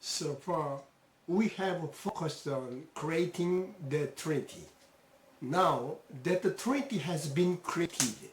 So far, we have focused on creating the Trinity. Now that the Trinity has been created,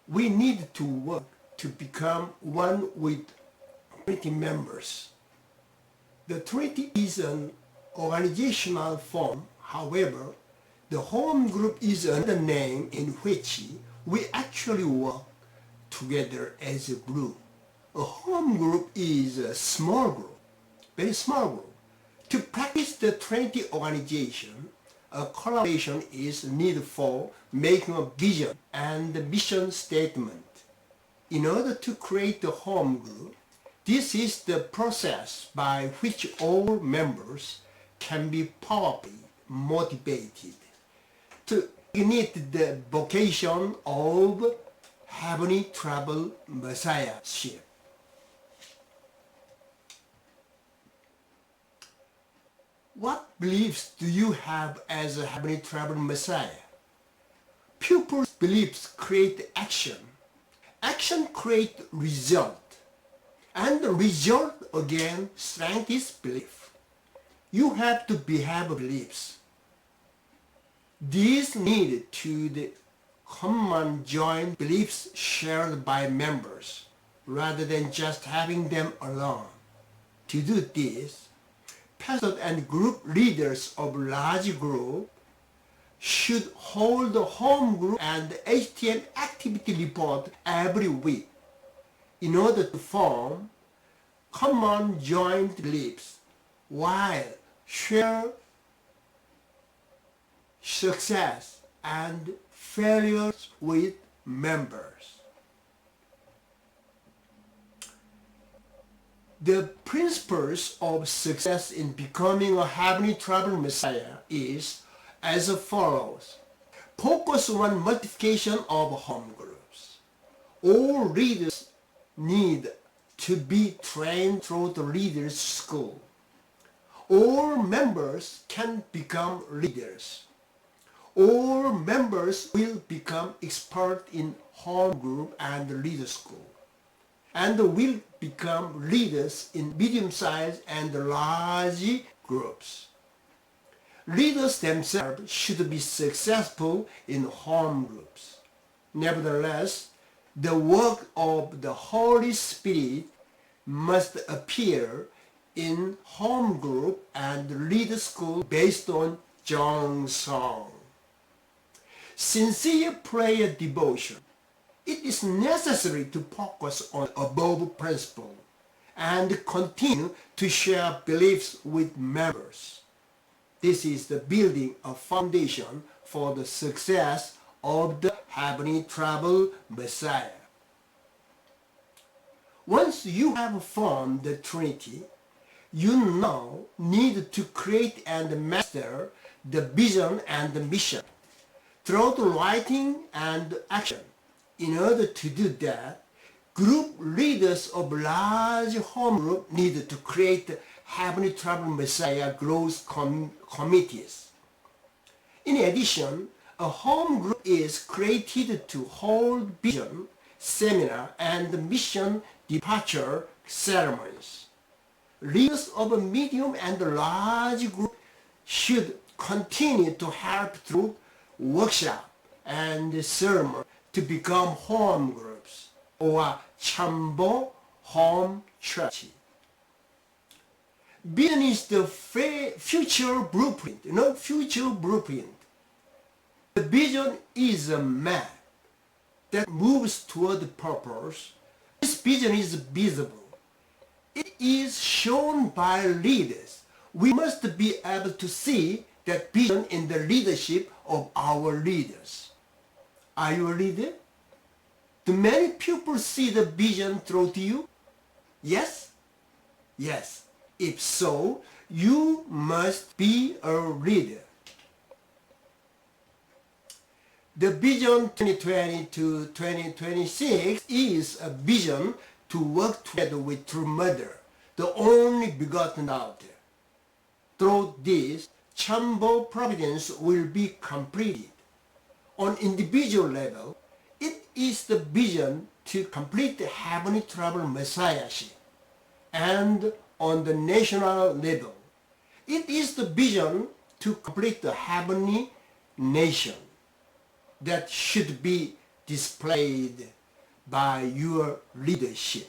we need to work to become one with Trinity members. The Trinity is an organizational form. However, the home group is another name in which we actually work together as a group. A home group is a small group, very small group. To practice the Trinity organization, a collaboration is needed for making a vision and mission statement. In order to create a home group, this is the process by which all members can be powerfully motivated to ignite the vocation of Heavenly Travel Messiahship. What beliefs do you have as a Heavenly Travel Messiah? Pupils' beliefs create action. Action creates result. And the result again strengthens belief. You have to have beliefs. These need to the common joint beliefs shared by members rather than just having them alone. To do this, pastors and group leaders of large group should hold a home group and HTM activity report every week in order to form common joint beliefs while share success and failures with members. The principles of success in becoming a Heavenly Travel Messiah is as follows. Focus on multiplication of home groups. All leaders need to be trained through the leaders' school. All members can become leaders. All members will become expert in home group and leader school, and will become leaders in medium-sized and large groups. Leaders themselves should be successful in home groups. Nevertheless, the work of the Holy Spirit must appear in home group and leader school based on John's song. Sincere prayer devotion. It is necessary to focus on above principle and continue to share beliefs with members. This is the building a foundation for the success of the Heavenly Travel Messiah. Once you have formed the Trinity, you now need to create and master the vision and the mission through the writing and action. In order to do that, group leaders of large home group need to create Heavenly Travel Messiah growth committees. In addition, a home group is created to hold vision, seminar, and mission departure ceremonies. Leaders of a medium and large group should continue to help through workshop and sermon to become home groups or Chambo home church. Vision is the future blueprint, future blueprint. The vision is a map that moves toward the purpose. This vision is visible. It is shown by leaders. We must be able to see that vision in the leadership of our leaders. Are you a leader? Do many people see the vision through to you? Yes? Yes. If so, you must be a leader. The Vision 2020 to 2026 is a vision to work together with True Mother, the only begotten daughter. Through this, Chambo Providence will be completed. On individual level, it is the vision to complete the Heavenly Travel Messiahship. And on the national level. It is the vision to complete the heavenly nation that should be displayed by your leadership.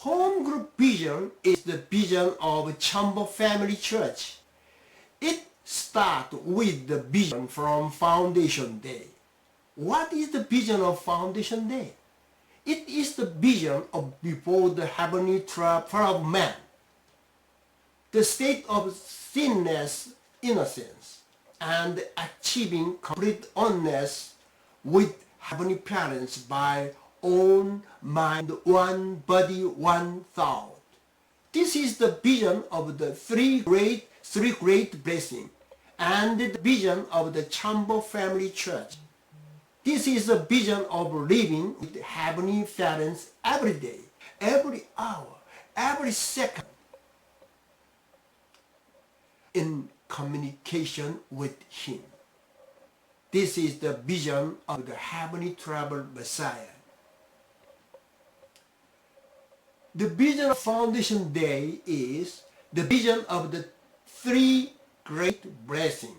Home group vision is the vision of Chamber Family Church. It starts with the vision from Foundation Day. What is the vision of Foundation Day? It is the vision of before the heavenly trial of man, the state of sinless innocence, and achieving complete oneness with heavenly parents by one mind, one body, one thought. This is the vision of the three great blessings and the vision of the Chamber Family Church. This is the vision of living with heavenly parents every day, every hour, every second, in communication with Him. This is the vision of the heavenly travel Messiah. The vision of Foundation Day is the vision of the three great blessings.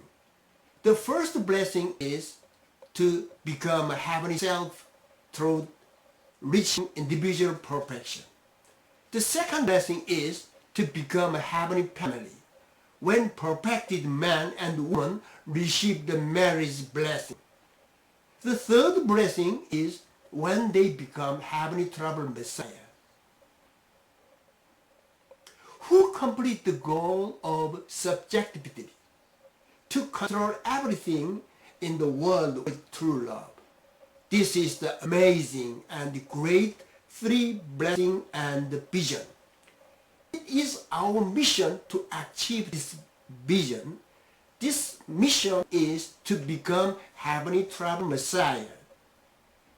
The first blessing is to become a heavenly self through reaching individual perfection. The second blessing is to become a heavenly family, when perfected man and woman receive the marriage blessing. The third blessing is when they become heavenly travel Messiah, who complete the goal of subjectivity, to control everything in the world with true love. This is the amazing and great three blessing and vision. It is our mission to achieve this vision. This mission is to become heavenly travel Messiah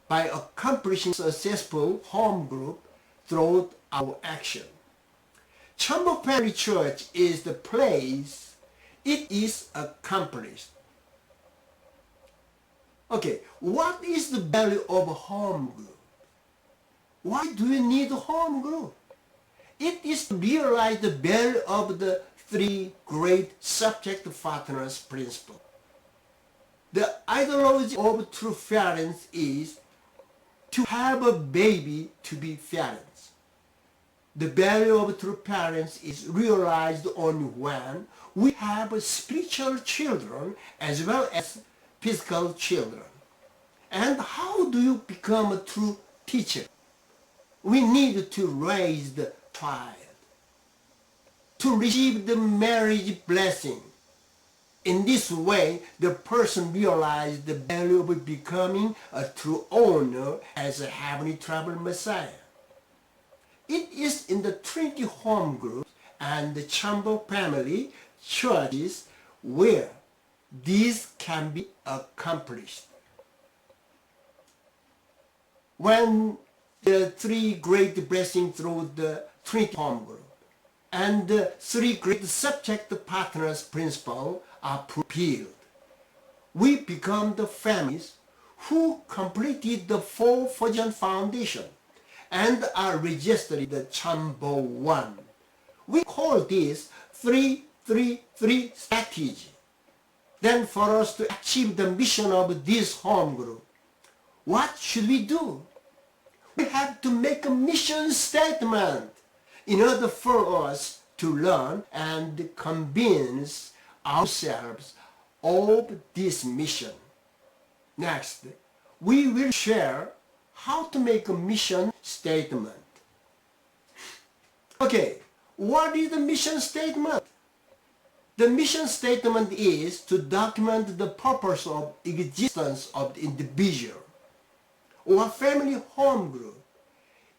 by accomplishing successful home group through our action. Chamber Family Church is the place it is accomplished. Okay, what is the value of a home group? Why do you need a home group? It is to realize the value of the three great subject partners principle. The ideology of true parents is to have a baby to be parents. The value of true parents is realized only when we have spiritual children as well as physical children. And how do you become a true teacher? We need to raise the child to receive the marriage blessing. In this way, the person realizes the value of becoming a true owner as a heavenly travel Messiah. It is in the Trinity home groups and the Chamber family churches where this can be accomplished. When the three great blessings through the Trinity home group and the three great subject partners principle are fulfilled, we become the families who completed the four Virgin Foundation and are registered in the Chamber 1. We call this 3-3-3 strategy. Then for us to achieve the mission of this home group, what should we do? We have to make a mission statement in order for us to learn and convince ourselves of this mission. Next, we will share how to make a mission statement. Okay, what is the mission statement? The mission statement is to document the purpose of existence of the individual or family home group.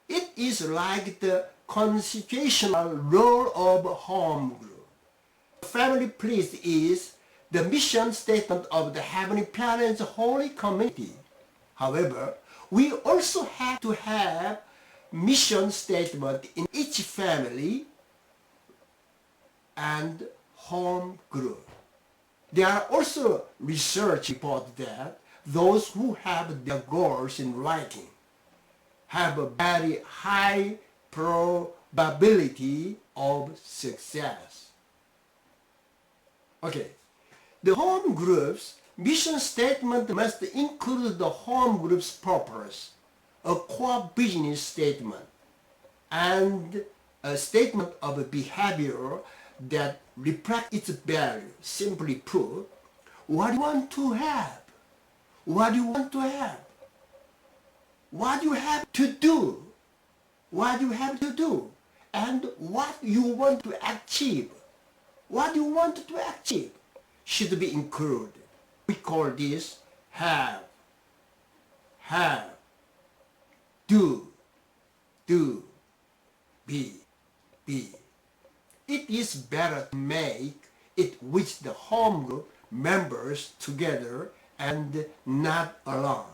It is like the constitutional role of a home group. Family priest is the mission statement of the Heavenly Parents Holy Community. However, we also have to have mission statement in each family and home group. There are also research reports that those who have their goals in writing have a very high probability of success. Okay, the home group's mission statement must include the home group's purpose, a core business statement, and a statement of behavior that reflects its value. Simply put, what do you want to have? What do you want to have? What you have to do? What you have to do? And what you want to achieve? What you want to achieve should be included. We call this have, do, be. It is better to make it with the home group members together and not alone.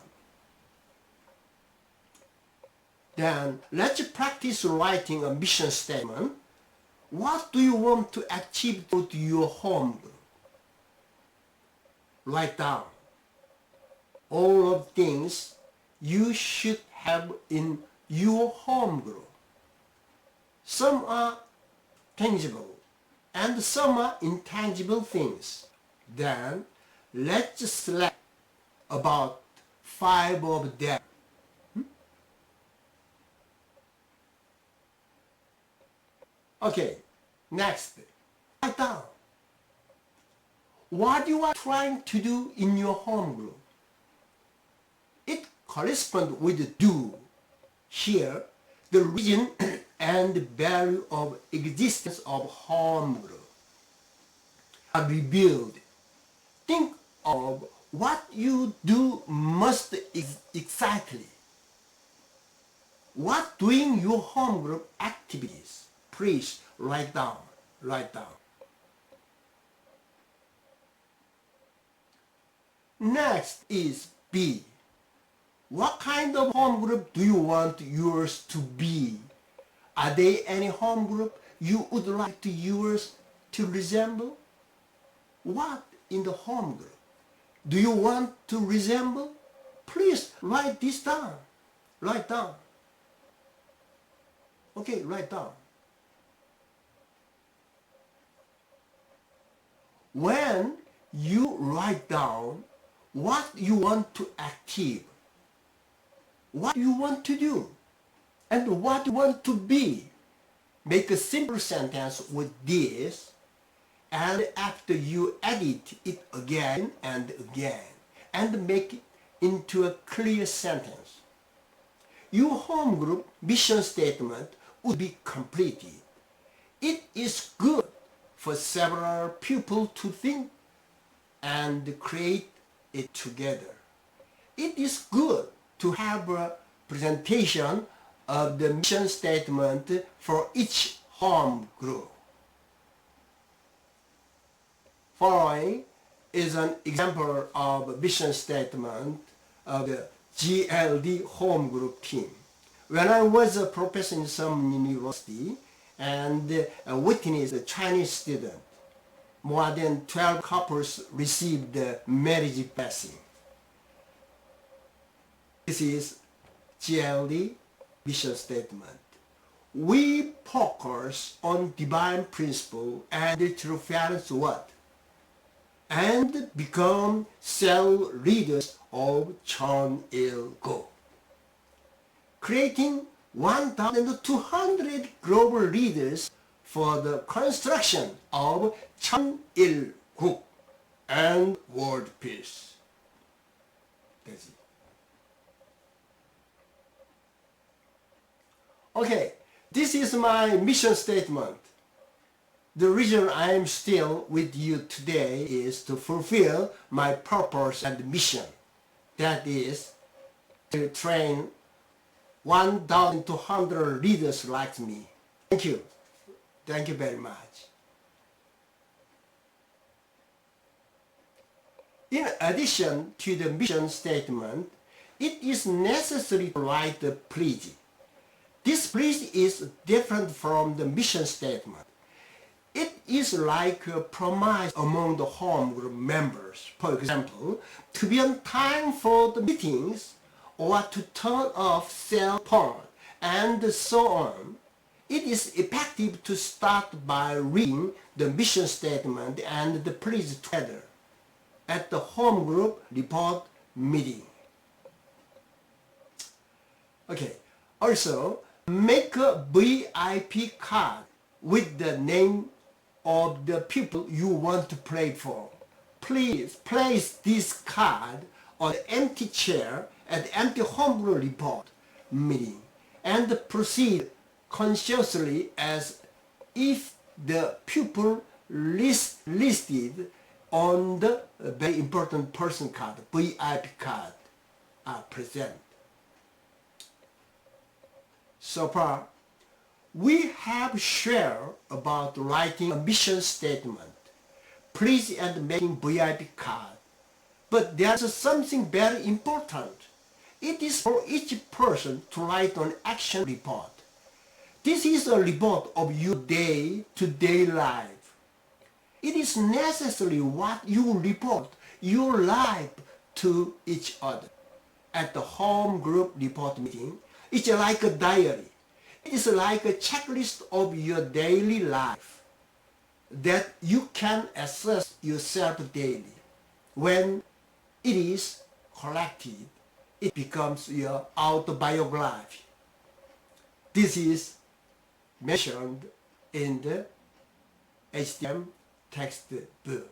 Then let's practice writing a mission statement. What do you want to achieve through your home group? Write down all of things you should have in your home group. Some are tangible and some are intangible things. Then let's select about 5 of them. Okay, next, write down what you are trying to do in your home group. It corresponds with do. Here, the reason and value of existence of home group are revealed. Think of what you do most exactly. What doing your home group activities? Please write down. Next is B. What kind of home group do you want yours to be? Are there any home group you would like to yours to resemble? What in the home group do you want to resemble? Please write this down. Write down. Okay, write down. When you write down what you want to achieve, what you want to do, and what you want to be, make a simple sentence with this, and after you edit it again and again, and make it into a clear sentence, your home group mission statement would be completed. It is good for several people to think and create it together. It is good to have a presentation of the mission statement for each home group. Following is an example of a mission statement of the GLD home group team. When I was a professor in some university and witnessed a Chinese student, more than 12 couples received the marriage blessing. This is GLD mission statement. We focus on divine principle and true fairness what? And become cell leaders of CLS2. Creating 1,200 global leaders for the construction of CLS2 and world peace. That's it. Okay, this is my mission statement. The reason I am still with you today is to fulfill my purpose and mission. That is to train 1,200 leaders like me. Thank you. Thank you very much. In addition to the mission statement, it is necessary to write the pledge. This pledge is different from the mission statement. It is like a promise among the home group members, for example, to be on time for the meetings or to turn off cell phone and so on. It is effective to start by reading the mission statement and the please together at the home group report meeting. Okay. Also, make a VIP card with the name of the people you want to pray for. Please place this card on the empty chair at the empty home group report meeting and proceed consciously as if the people listed on the very important person card, VIP card, are present. So far, we have shared about writing a mission statement, please and making VIP card. But there's something very important. It is for each person to write an action report. This is a report of your day-to-day life. It is necessary what you report your life to each other. At the home group report meeting, it's like a diary. It is like a checklist of your daily life that you can assess yourself daily. When it is collected, it becomes your autobiography. This is mentioned in the HTML textbook.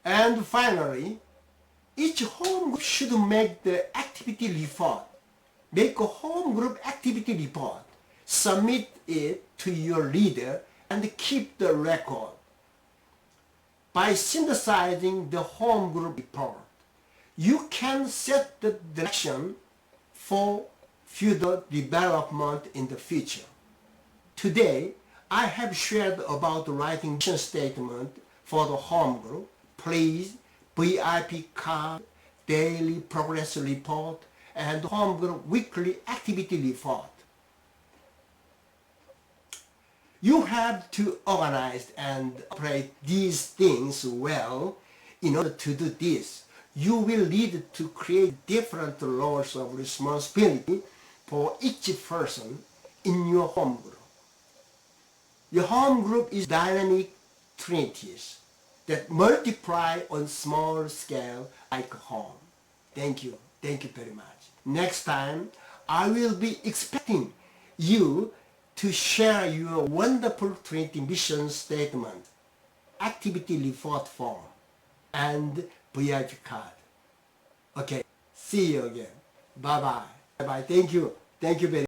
And finally, each home group should make the activity report. Make a home group activity report, submit it to your leader, and keep the record. By synthesizing the home group report, you can set the direction for further development in the future. Today, I have shared about writing mission statement for the home group, please, VIP card, daily progress report, and home group weekly activity report. You have to organize and operate these things well. In order to do this, you will need to create different roles of responsibility for each person in your home group. Your home group is dynamic trinities that multiply on small scale like home. Thank you. Thank you very much. Next time, I will be expecting you to share your wonderful Trinity mission statement, activity report form, and VIP card. Okay, see you again. Bye-bye. Bye-bye. Thank you. Thank you very much.